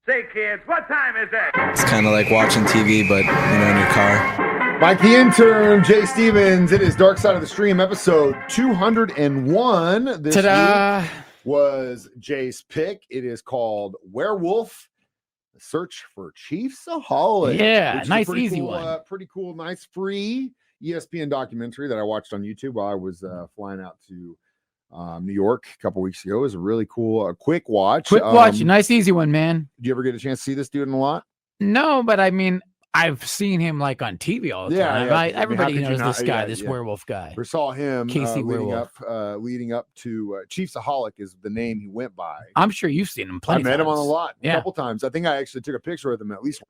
Say, kids, what time is it? It's kind of like watching TV, but, in your car. Mike the Intern, Jay Stevens. It is Dark Side of the Stream, episode 201. This Ta-da! week was Jay's pick. It is called Werewolf, the Search for ChiefsAholic. Yeah, nice, easy one. Pretty cool, nice, free ESPN documentary that I watched on YouTube while I was flying out to New York a couple weeks ago. It was a really cool, quick watch. Nice, easy one, man. Did you ever get a chance to see this dude in a lot? No, but I mean, I've seen him like on TV all the time. Yeah. Everybody knows this guy, this werewolf guy. We saw him Casey leading up to ChiefsAholic is the name he went by. I'm sure you've seen him plenty. I met him on a lot, a couple times. I think I actually took a picture with him at least.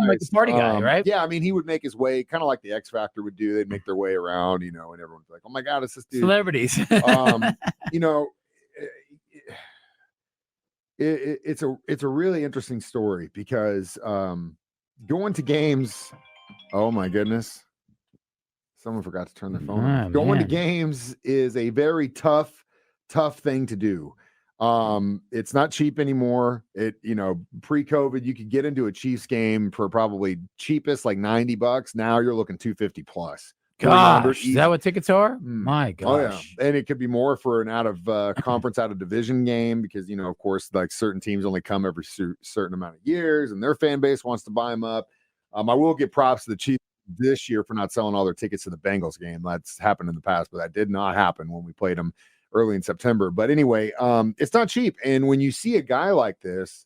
Like the party guy, right? Yeah, I mean, he would make his way, kind of like the X Factor would do. They'd make their way around, and everyone's like, "Oh my God, it's this dude." Celebrities. It's a really interesting story because going to games. Oh my goodness, someone forgot to turn their phone off. Going to games is a very tough thing to do. It's not cheap anymore. Pre-COVID, you could get into a Chiefs game for probably cheapest, like $90. Now you're looking $250 plus. Gosh, is that what tickets are? My gosh. Oh yeah. And it could be more for an out of conference, out of division game because, of course, like certain teams only come every certain amount of years and their fan base wants to buy them up. I will give props to the Chiefs this year for not selling all their tickets to the Bengals game. That's happened in the past, but that did not happen when we played them early in September. But anyway, it's not cheap. And when you see a guy like this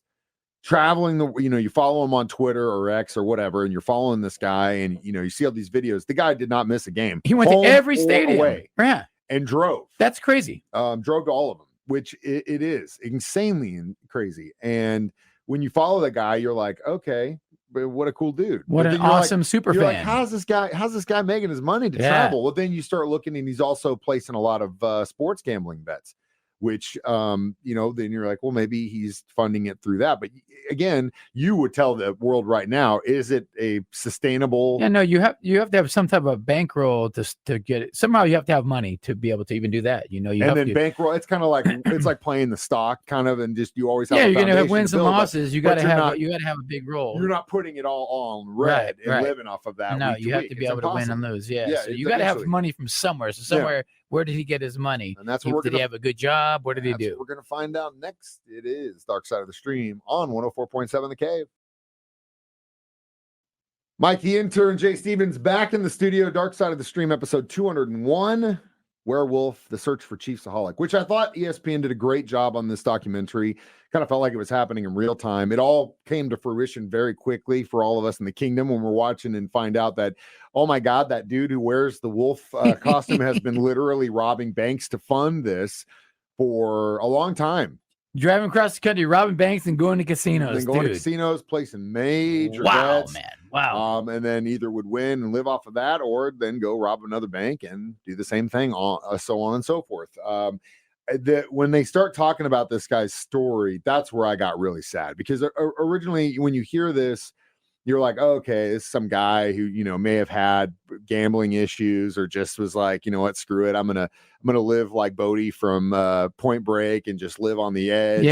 traveling, you follow him on Twitter or X or whatever, and you're following this guy and, you see all these videos, the guy did not miss a game. He went to every stadium and drove. That's crazy. Drove to all of them, which it is insanely crazy. And when you follow the guy, you're like, okay, but what a cool dude. What an awesome super fan. Like, how's this guy making his money to travel? Well, then you start looking and he's also placing a lot of sports gambling bets, which, then you're like, well, maybe he's funding it through that. But again, you would tell the world right now, is it a sustainable? Yeah, no, you have to have some type of bankroll to get it. Somehow you have to have money to be able to even do that. Bankroll, it's kind of like, it's like playing the stock kind of, and just, you always have, you're going to have wins and losses. You got to have a big role. You're not putting it all on red and living off of that. No, you have to be able to win on those. Yeah. So you got to have money from somewhere. So somewhere, where did he get his money? And that's what did he have a good job? What did he do? We're going to find out next. It is Dark Side of the Stream on 104.7 The Cave. Mike the Intern, Jay Stevens back in the studio. Dark Side of the Stream, episode 201. Werewolf, the Search for ChiefsAholic, which I thought ESPN did a great job on this documentary. Kind of felt like it was happening in real time. It all came to fruition very quickly for all of us in the kingdom when we're watching and find out that, oh my God, that dude who wears the wolf costume has been literally robbing banks to fund this for a long time. Driving across the country, robbing banks and going to casinos. To casinos, placing major bets. Man. Wow. And then either would win and live off of that, or then go rob another bank and do the same thing, so on and so forth. When they start talking about this guy's story, that's where I got really sad because originally when you hear this, you're like, oh, okay, this is some guy who, may have had gambling issues or just was like, you know what, screw it. I'm going to live like Bodie from Point Break and just live on the edge.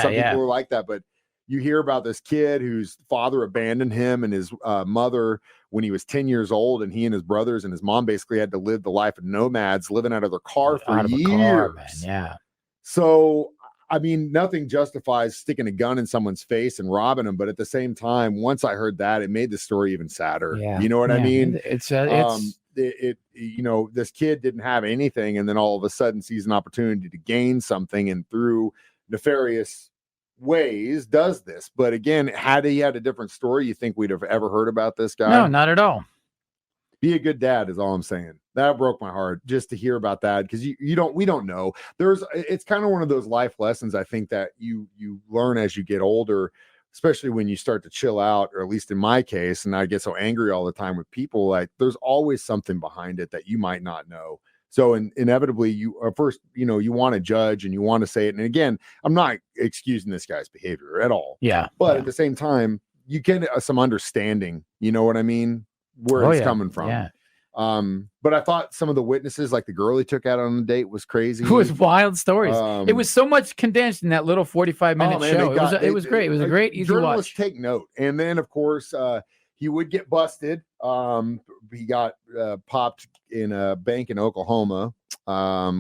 Some people are like that, but you hear about this kid whose father abandoned him and his mother when he was 10 years old, and he and his brothers and his mom basically had to live the life of nomads, living out of their car for years. Yeah. So, I mean, nothing justifies sticking a gun in someone's face and robbing them. But at the same time, once I heard that, it made the story even sadder. Yeah. You know what I mean? It's this kid didn't have anything, and then all of a sudden sees an opportunity to gain something, and through nefarious ways does this. But again, had he had a different story, you think we'd have ever heard about this guy? No, not at all. Be a good dad is all I'm saying. That broke my heart just to hear about that, because we don't know. It's kind of one of those life lessons I think that you learn as you get older, especially when you start to chill out, or at least in my case, and I get so angry all the time with people, like there's always something behind it that you might not know. So inevitably, you want to judge and you want to say it. And again, I'm not excusing this guy's behavior at all. Yeah. But at the same time, you get some understanding. You know what I mean? Where it's coming from. Yeah. But I thought some of the witnesses, like the girl he took out on the date, was crazy. It was wild stories. It was so much condensed in that little 45-minute show. It was great. It was a great, easy journalists watch. Take note. And then, of course, he would get busted. He got popped in a bank in Oklahoma,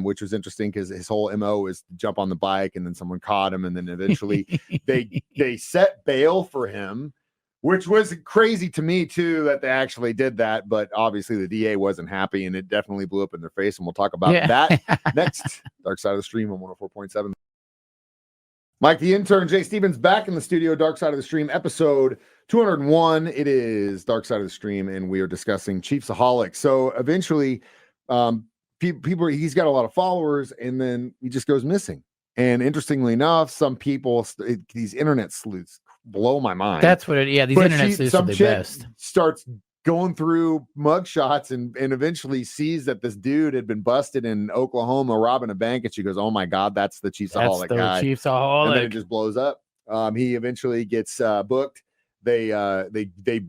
which was interesting because his whole MO is to jump on the bike, and then someone caught him, and then eventually they set bail for him, which was crazy to me too that they actually did that. But obviously the DA wasn't happy, and it definitely blew up in their face. And we'll talk about that next. Dark Side of the Stream on 104.7. Mike the Intern, Jay Stevens back in the studio. Dark Side of the Stream, episode 201. It is Dark Side of the Stream, and we are discussing ChiefsAholic. So eventually, people, he's got a lot of followers, and then he just goes missing. And interestingly enough, some people, these internet sleuths, blow my mind. That's what it. Yeah, these internet sleuths are the best. Starts going through mugshots and eventually sees that this dude had been busted in Oklahoma robbing a bank, and she goes, "Oh my God, that's the ChiefsAholic guy." ChiefsAholic. And then it just blows up. He eventually gets booked. They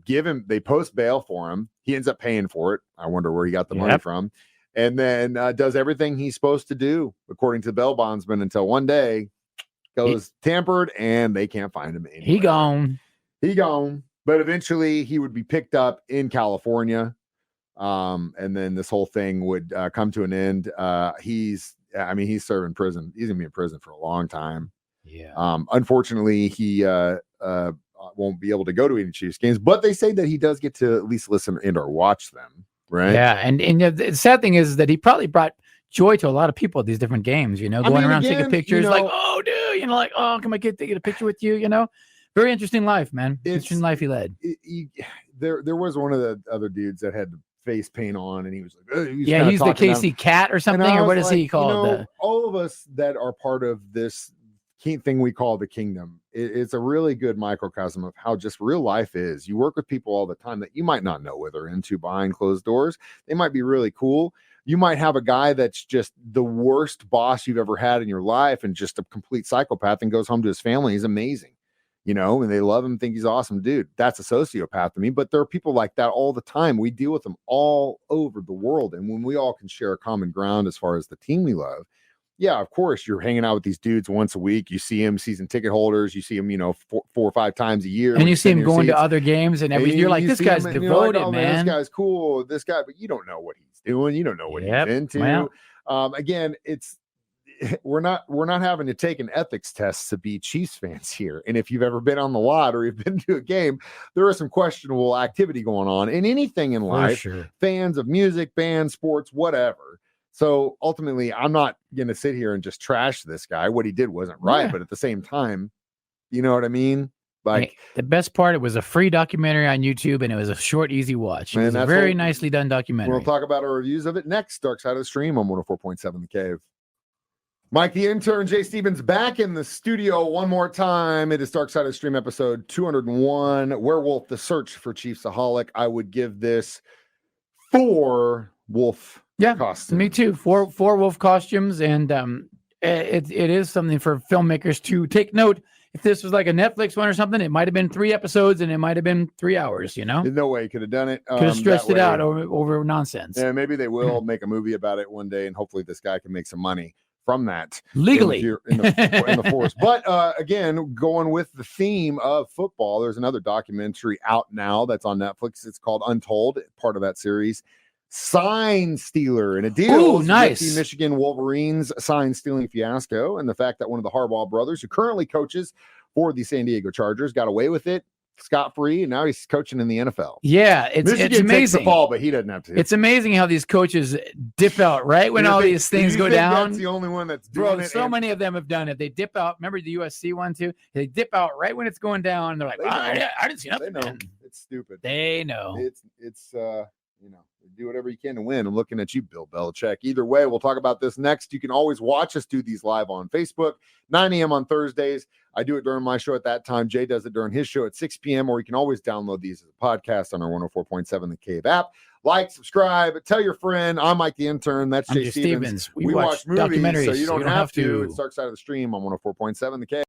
give him, they post bail for him. He ends up paying for it. I wonder where he got the money from. And then does everything he's supposed to do according to the bail bondsman until one day goes tampered and they can't find him anywhere. He gone. But eventually he would be picked up in California. And then this whole thing would come to an end. He's serving prison. He's gonna be in prison for a long time. Yeah. Unfortunately, he won't be able to go to any Chiefs games, but they say that he does get to at least listen and or watch them. Right. Yeah. And the sad thing is that he probably brought joy to a lot of people at these different games, going around taking pictures, like, oh, dude, oh, can my kid take a picture with you? Very interesting life, man. Interesting life he led. There was one of the other dudes that had the face paint on, and he was like, he's the Casey Cat or something, or what is he called? All of us that are part of this thing we call the kingdom, it's a really good microcosm of how just real life is. You work with people all the time that you might not know what they're into behind closed doors. They might be really cool. You might have a guy that's just the worst boss you've ever had in your life and just a complete psychopath and goes home to his family. He's amazing, and they love him, think he's awesome. Dude, that's a sociopath to me. But there are people like that all the time. We deal with them all over the world. And when we all can share a common ground as far as the team we love, yeah, of course, you're hanging out with these dudes once a week. You see him, season ticket holders. You see him, 4 or 5 times a year. And you see him going to other games and everything. You're like, this guy's devoted, man. This guy's cool. This guy, but you don't know what he's doing. You don't know what he's into. Well. Again, we're not having to take an ethics test to be Chiefs fans here. And if you've ever been on the lot or you've been to a game, there is some questionable activity going on in anything in life. Sure. Fans of music, bands, sports, whatever. So ultimately, I'm not going to sit here and just trash this guy. What he did wasn't right, but at the same time, you know what I mean? Like, the best part, it was a free documentary on YouTube, and it was a short, easy watch. It was a very nicely done documentary. We'll talk about our reviews of it next. Dark Side of the Stream on 104.7 The Cave. Mike the Intern, Jay Stevens back in the studio one more time. It is Dark Side of the Stream episode 201, Werewolf, the Search for ChiefsAholic. I would give this 4 wolf costumes. Me too. 4 wolf costumes, and it is something for filmmakers to take note. If this was like a Netflix one or something, it might have been 3 episodes, and it might have been 3 hours. There's no way he could have done it. Could have stretched it out over nonsense. Yeah, maybe they will make a movie about it one day, and hopefully this guy can make some money from that legally in the forest. But again, going with the theme of football, there's another documentary out now that's on Netflix. It's called Untold, part of that series. Sign stealer, and it deals with the Michigan Wolverines sign stealing fiasco and the fact that one of the Harbaugh brothers, who currently coaches for the San Diego Chargers, got away with it scot-free, and now he's coaching in the NFL. Yeah, it's amazing. Takes the ball, but he doesn't have to. It's amazing how these coaches dip out right when all these things go down. That's the only one that's doing it. So many of them have done it. They dip out. Remember the USC one too? They dip out right when it's going down, and they're like, I didn't see nothing. They know. It's stupid. They know. It's do whatever you can to win. I'm looking at you, Bill Belichick. Either way, we'll talk about this next. You can always watch us do these live on Facebook, 9 a.m. on Thursdays. I do it during my show at that time. Jay does it during his show at 6 p.m., or you can always download these as a podcast on our 104.7 The Cave app. Like, subscribe, tell your friend. I'm Mike the Intern. That's Jay Stevens. We watch movies, so you don't have to. It's Dark Side of the Stream on 104.7 The Cave.